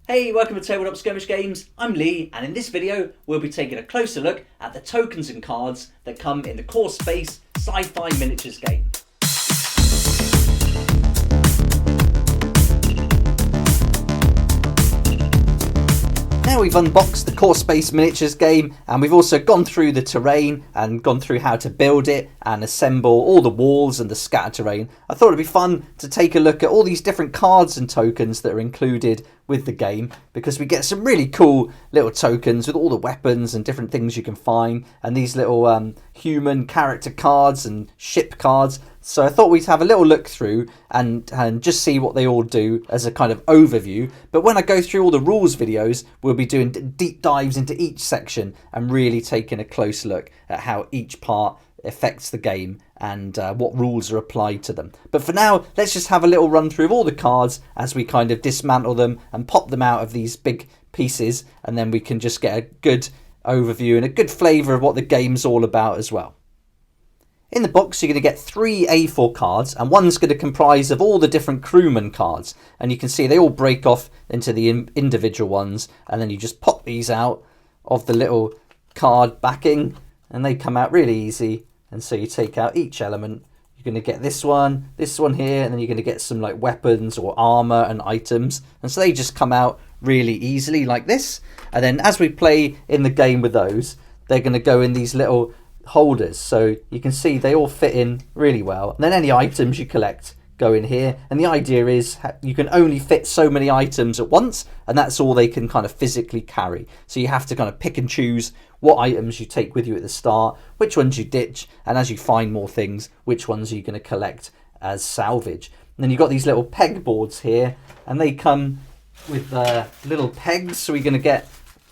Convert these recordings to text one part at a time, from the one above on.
Hey, welcome to Tabletop Skirmish Games. I'm Lee, and in this video, we'll be taking a closer look at the tokens and cards that come in the core space sci-fi miniatures game. Now we've unboxed the Core Space Miniatures game, and we've also gone through the terrain and gone through how to build it and assemble all the walls and the scatter terrain. I thought it'd be fun to take a look at all these different cards and tokens that are included with the game, because we get some really cool little tokens with all the weapons and different things you can find, and these little human character cards and ship cards. So I thought we'd have a little look through and just see what they all do as a kind of overview. But when I go through all the rules videos, we'll be doing deep dives into each section and really taking a close look at how each part affects the game and what rules are applied to them. But for now, let's just have a little run through of all the cards as we kind of dismantle them and pop them out of these big pieces, and then we can just get a good overview and a good flavour of what the game's all about as well. In the box, you're going to get 3 A4 cards, and one's going to comprise of all the different crewman cards. And you can see they all break off into the individual ones, and then you just pop these out of the little card backing, and they come out really easy. And so you take out each element. You're going to get this one here, and then you're going to get some like weapons or armor and items. And so they just come out really easily like this. And then as we play in the game with those, they're going to go in these little holders, so you can see they all fit in really well. And then any items you collect go in here, and the idea is you can only fit so many items at once, and that's all they can kind of physically carry. So you have to kind of pick and choose what items you take with you at the start, which ones you ditch, and as you find more things, which ones are you going to collect as salvage. And then you've got these little peg boards here, and they come with little pegs, so we're going to get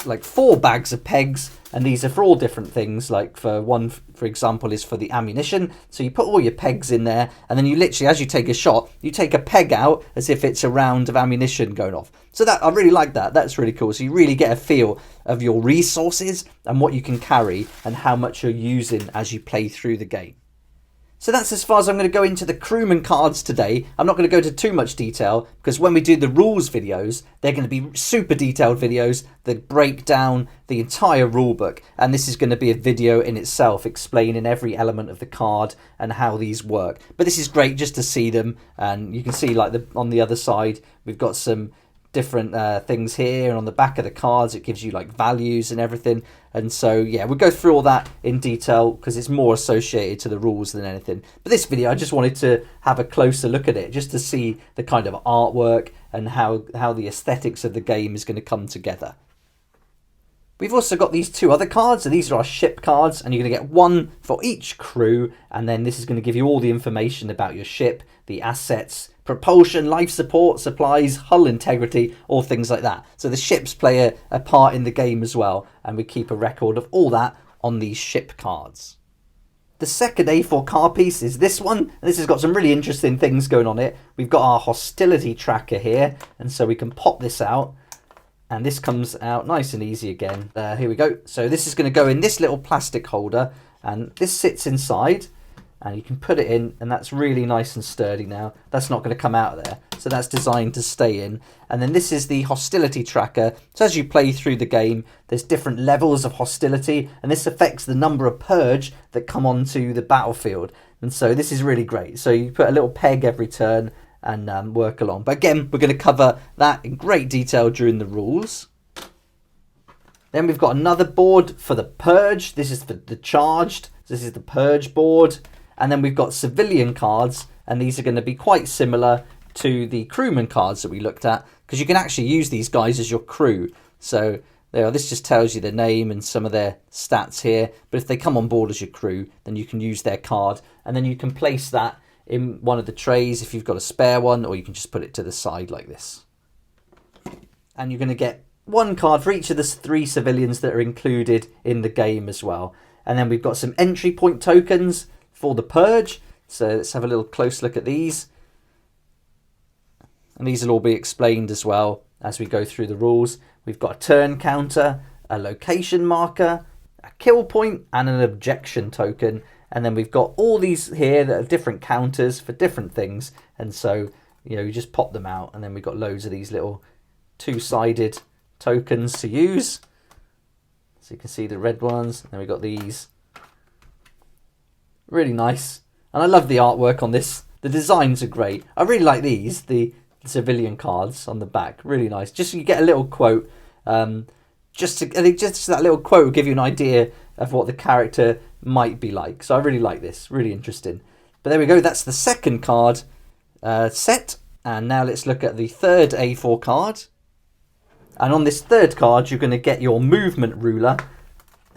like 4 bags of pegs, and these are for all different things. Like for one, for example, is for the ammunition, so you put all your pegs in there, and then you literally, as you take a shot, you take a peg out as if it's a round of ammunition going off. So that, I really like that. That's really cool. So you really get a feel of your resources and what you can carry and how much you're using as you play through the game. So that's as far as I'm going to go into the crewman cards today. I'm not going to go into too much detail, because when we do the rules videos, they're going to be super detailed videos that break down the entire rulebook. And this is going to be a video in itself explaining every element of the card and how these work. But this is great just to see them. And you can see like on the other side, we've got some different things here, and on the back of the cards it gives you like values and everything. And so yeah, we'll go through all that in detail because it's more associated to the rules than anything. But this video, I just wanted to have a closer look at it just to see the kind of artwork and how the aesthetics of the game is going to come together. We've also got these 2 other cards, and these are our ship cards, and you're going to get 1 for each crew, and then this is going to give you all the information about your ship, the assets, propulsion, life support, supplies, hull integrity, all things like that. So the ships play a part in the game as well, and we keep a record of all that on these ship cards. The second A4 card piece is this one, and this has got some really interesting things going on it. We've got our Hostility Tracker here, and so we can pop this out. And this comes out nice and easy again. Here we go. So this is going to go in this little plastic holder, and this sits inside, and you can put it in, and that's really nice and sturdy now. That's not going to come out of there. So that's designed to stay in. And then this is the Hostility Tracker. So as you play through the game, there's different levels of hostility, and this affects the number of purge that come onto the battlefield. And so this is really great. So you put a little peg every turn and work along. But again, we're going to cover that in great detail during the rules. Then we've got another board for the purge. This is for the charged. This is the purge board. And then we've got civilian cards, and these are going to be quite similar to the crewman cards that we looked at, because you can actually use these guys as your crew. So there, this just tells you their name and some of their stats here. But if they come on board as your crew, then you can use their card, and then you can place that in one of the trays if you've got a spare one, or you can just put it to the side like this. And you're going to get 1 card for each of the 3 civilians that are included in the game as well. And then we've got some entry point tokens for the purge. So let's have a little close look at these. And these will all be explained as well as we go through the rules. We've got a turn counter, a location marker, a kill point, and an objection token. And then we've got all these here that are different counters for different things. And so, you know, you just pop them out, and then we've got loads of these little two-sided tokens to use. So you can see the red ones. Then we've got these. Really nice. And I love the artwork on this. The designs are great. I really like these, the civilian cards on the back. Really nice. Just so you get a little quote. I think just that little quote will give you an idea of what the character might be like. So I really like this. Really interesting. But there we go. That's the second card set. And now let's look at the third A4 card. And on this third card, you're going to get your movement ruler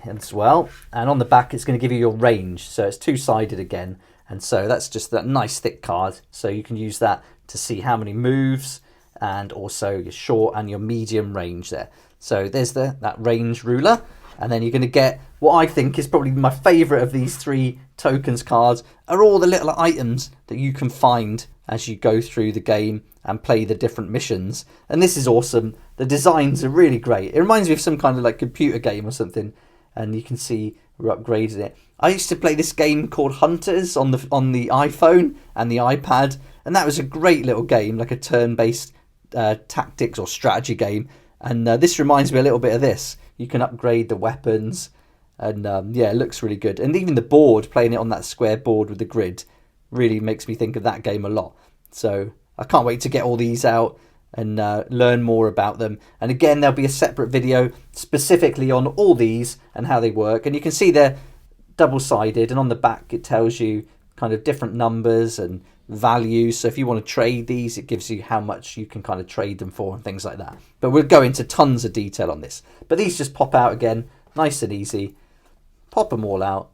as well. And on the back, it's going to give you your range. So it's two-sided again. And so that's just that nice thick card. So you can use that to see how many moves and also your short and your medium range there. So there's that range ruler. And then you're going to get what I think is probably my favourite of these three tokens cards are all the little items that you can find as you go through the game and play the different missions. And this is awesome. The designs are really great. It reminds me of some kind of like computer game or something. And you can see we're upgrading it. I used to play this game called Hunters on the iPhone and the iPad. And that was a great little game, like a turn-based tactics or strategy game. And this reminds me a little bit of this. You can upgrade the weapons, and yeah, it looks really good. And even the board, playing it on that square board with the grid, really makes me think of that game a lot. So I can't wait to get all these out and learn more about them. And again, there'll be a separate video specifically on all these and how they work. And you can see they're double-sided, and on the back it tells you kind of different numbers and values. So if you want to trade these, it gives you how much you can kind of trade them for and things like that. But we'll go into tons of detail on this. But these just pop out again, nice and easy. Pop them all out.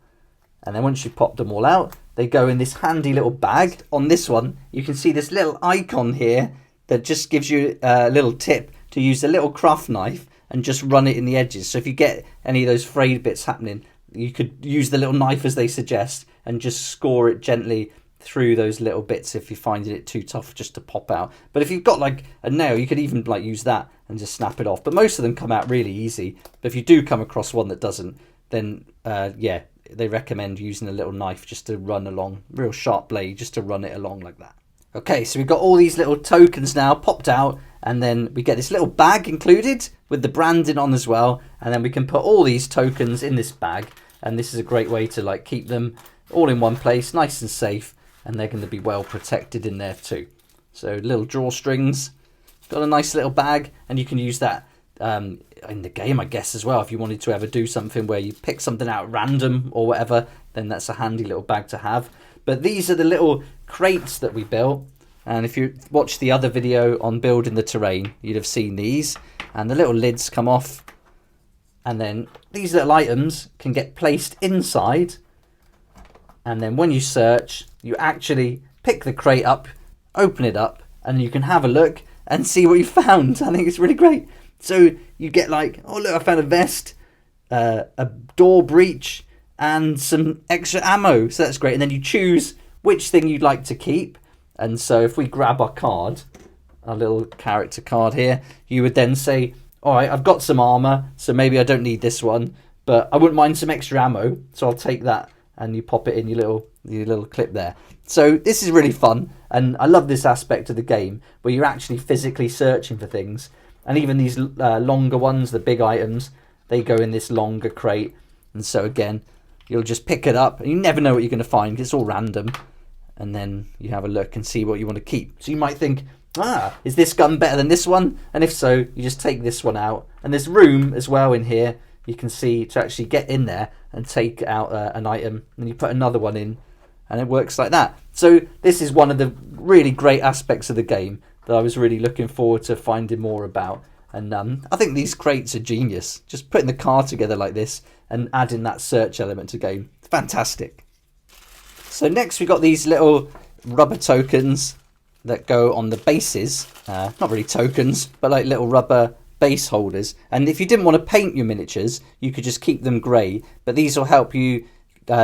And then once you've popped them all out, they go in this handy little bag. On this one, you can see this little icon here that just gives you a little tip to use a little craft knife and just run it in the edges. So if you get any of those frayed bits happening, you could use the little knife as they suggest and just score it gently through those little bits if you're finding it too tough just to pop out. But if you've got like a nail, you could even like use that and just snap it off. But most of them come out really easy. But if you do come across one that doesn't, then yeah, they recommend using a little knife just to run along, real sharp blade just to run it along like that. Okay, so we've got all these little tokens now popped out, and then we get this little bag included with the branding on as well, and then we can put all these tokens in this bag, and this is a great way to like keep them all in one place, nice and safe, and they're going to be well protected in there too. So little drawstrings, got a nice little bag, and you can use that in the game, I guess, as well. If you wanted to ever do something where you pick something out at random or whatever, then that's a handy little bag to have. But these are the little crates that we built. And if you watched the other video on building the terrain, you'd have seen these. And the little lids come off. And then these little items can get placed inside. And then when you search, you actually pick the crate up, open it up, and you can have a look and see what you found. I think it's really great. So you get like, oh look, I found a vest, a door breach, and some extra ammo. So that's great. And then you choose which thing you'd like to keep. And so if we grab our card, our little character card here, you would then say, all right, I've got some armor, so maybe I don't need this one, but I wouldn't mind some extra ammo, so I'll take that. And you pop it in your little clip there. So this is really fun, and I love this aspect of the game where you're actually physically searching for things. And even these longer ones, the big items, they go in this longer crate. And so again, you'll just pick it up, and you never know what you're going to find. It's all random. And then you have a look and see what you want to keep. So you might think, is this gun better than this one? And if so, you just take this one out. And there's room as well in here, you can see, to actually get in there and take out an item. And you put another one in, and it works like that. So this is one of the really great aspects of the game that I was really looking forward to finding more about. And I think these crates are genius. Just putting the card together like this and adding that search element to the game. It's fantastic. So next we got these little rubber tokens that go on the bases. Not really tokens, but like little rubber base holders. And if you didn't want to paint your miniatures, you could just keep them grey. But these will help you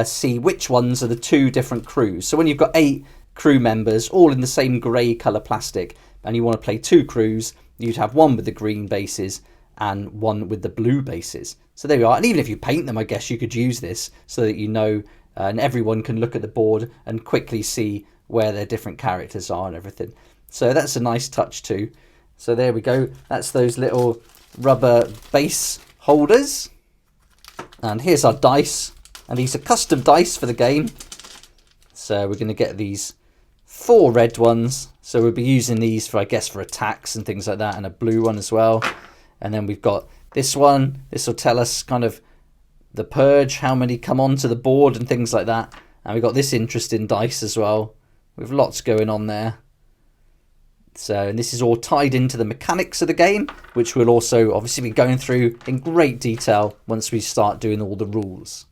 see which ones are the two different crews. So when you've got 8 crew members, all in the same grey colour plastic, and you want to play 2 crews, you'd have one with the green bases and one with the blue bases. So there you are. And even if you paint them, I guess you could use this so that you know, and everyone can look at the board and quickly see where their different characters are and everything. So that's a nice touch too. So there we go. That's those little rubber base holders. And here's our dice. And these are custom dice for the game. So we're going to get these 4 red ones. So we'll be using these for, I guess, for attacks and things like that. And a blue one as well. And then we've got this one. This will tell us kind of the purge, how many come onto the board and things like that. And we've got this interesting dice as well, with lots going on there. So, and this is all tied into the mechanics of the game, which we'll also obviously be going through in great detail once we start doing all the rules.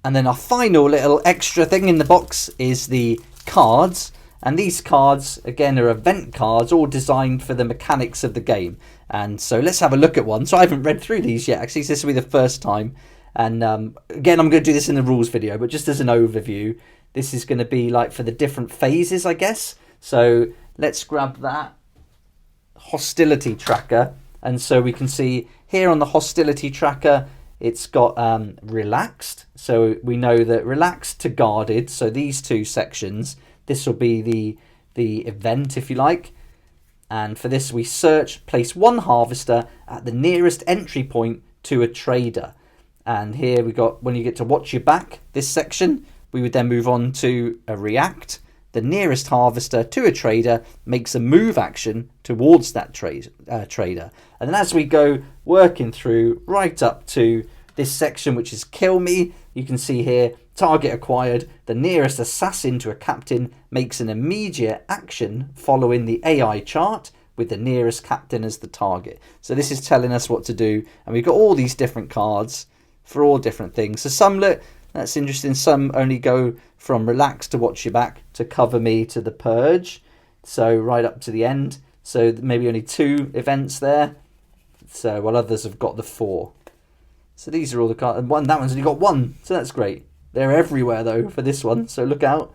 And then our final little extra thing in the box is the cards. And these cards, again, are event cards, all designed for the mechanics of the game. And so let's have a look at one. So I haven't read through these yet, actually, so this will be the first time. And again, I'm going to do this in the rules video, but just as an overview, this is going to be like for the different phases, I guess. So let's grab that Hostility Tracker. And so we can see here on the Hostility Tracker, it's got relaxed. So we know that relaxed to guarded. So these 2 sections, this will be the event, if you like. And for this, we search, place 1 harvester at the nearest entry point to a trader. And here we got, when you get to watch your back, this section, we would then move on to a react. The nearest harvester to a trader makes a move action towards that trader. And then as we go working through right up to this section, which is kill me, you can see here, target acquired. The nearest assassin to a captain makes an immediate action following the AI chart with the nearest captain as the target. So this is telling us what to do. And we've got all these different cards for all different things. So some look, that's interesting, some only go from relax to watch your back to cover me to the purge. So right up to the end. So maybe only 2 events there. So while others have got the 4. So these are all the cards. And that one's only got 1. So that's great. They're everywhere though for this one. So look out.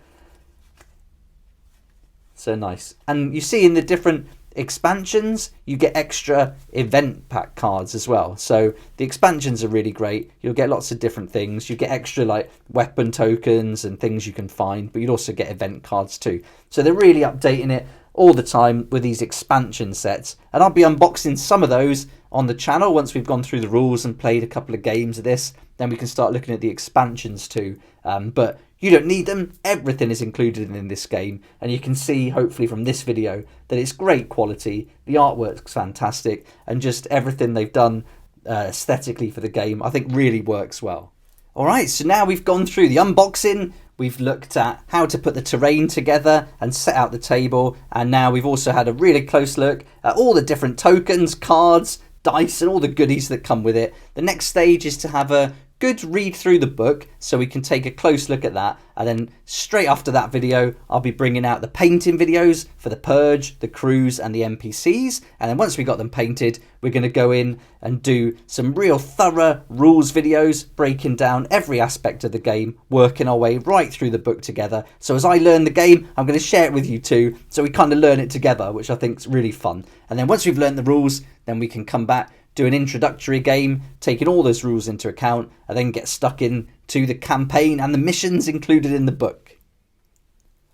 So nice. And you see in the different expansions, you get extra event pack cards as well. So the expansions are really great. You'll get lots of different things. You get extra like weapon tokens and things you can find, but you'd also get event cards too. So they're really updating it all the time with these expansion sets. And I'll be unboxing some of those on the channel once we've gone through the rules and played a couple of games of this. Then we can start looking at the expansions too. But you don't need them. Everything is included in this game. And you can see, hopefully from this video, that it's great quality. The artwork's fantastic. And just everything they've done aesthetically for the game, I think really works well. Alright, so now we've gone through the unboxing. We've looked at how to put the terrain together and set out the table. And now we've also had a really close look at all the different tokens, cards, dice and all the goodies that come with it. The next stage is to have a good read through the book so we can take a close look at that, and then straight after that video I'll be bringing out the painting videos for the purge, the crews and the NPCs. And then once we got them painted, we're going to go in and do some real thorough rules videos breaking down every aspect of the game, working our way right through the book together. So as I learn the game, I'm going to share it with you too, so we kind of learn it together, which I think is really fun. And then once we've learned the rules, then we can come back, do an introductory game, taking all those rules into account, and then get stuck in to the campaign and the missions included in the book.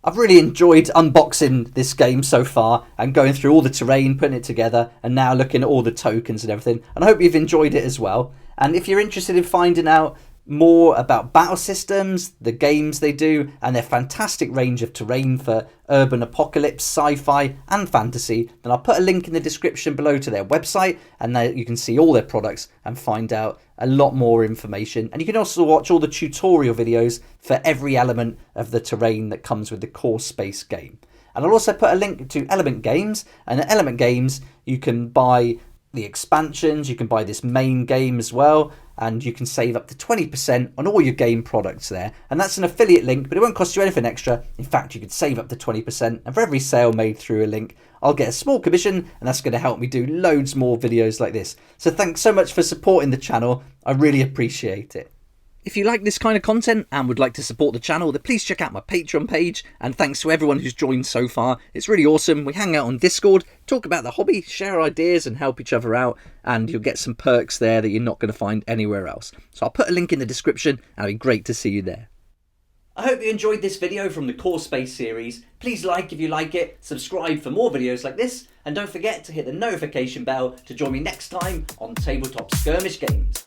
I've really enjoyed unboxing this game so far and going through all the terrain, putting it together, and now looking at all the tokens and everything. And I hope you've enjoyed it as well. And if you're interested in finding out more about battle systems, the games they do, and their fantastic range of terrain for urban apocalypse, sci-fi and fantasy, then I'll put a link in the description below to their website, and there you can see all their products and find out a lot more information. And you can also watch all the tutorial videos for every element of the terrain that comes with the core space game. And I'll also put a link to Element Games, and at Element Games you can buy the expansions, you can buy this main game as well, and you can save up to 20% on all your game products there. And that's an affiliate link, but it won't cost you anything extra. In fact, you could save up to 20%, and for every sale made through a link, I'll get a small commission, and that's going to help me do loads more videos like this. So thanks so much for supporting the channel. I really appreciate it. If you like this kind of content and would like to support the channel, then please check out my Patreon page. And thanks to everyone who's joined so far. It's really awesome. We hang out on Discord, talk about the hobby, share ideas and help each other out. And you'll get some perks there that you're not going to find anywhere else. So I'll put a link in the description and it'd be great to see you there. I hope you enjoyed this video from the Core Space series. Please like if you like it, subscribe for more videos like this, and don't forget to hit the notification bell to join me next time on Tabletop Skirmish Games.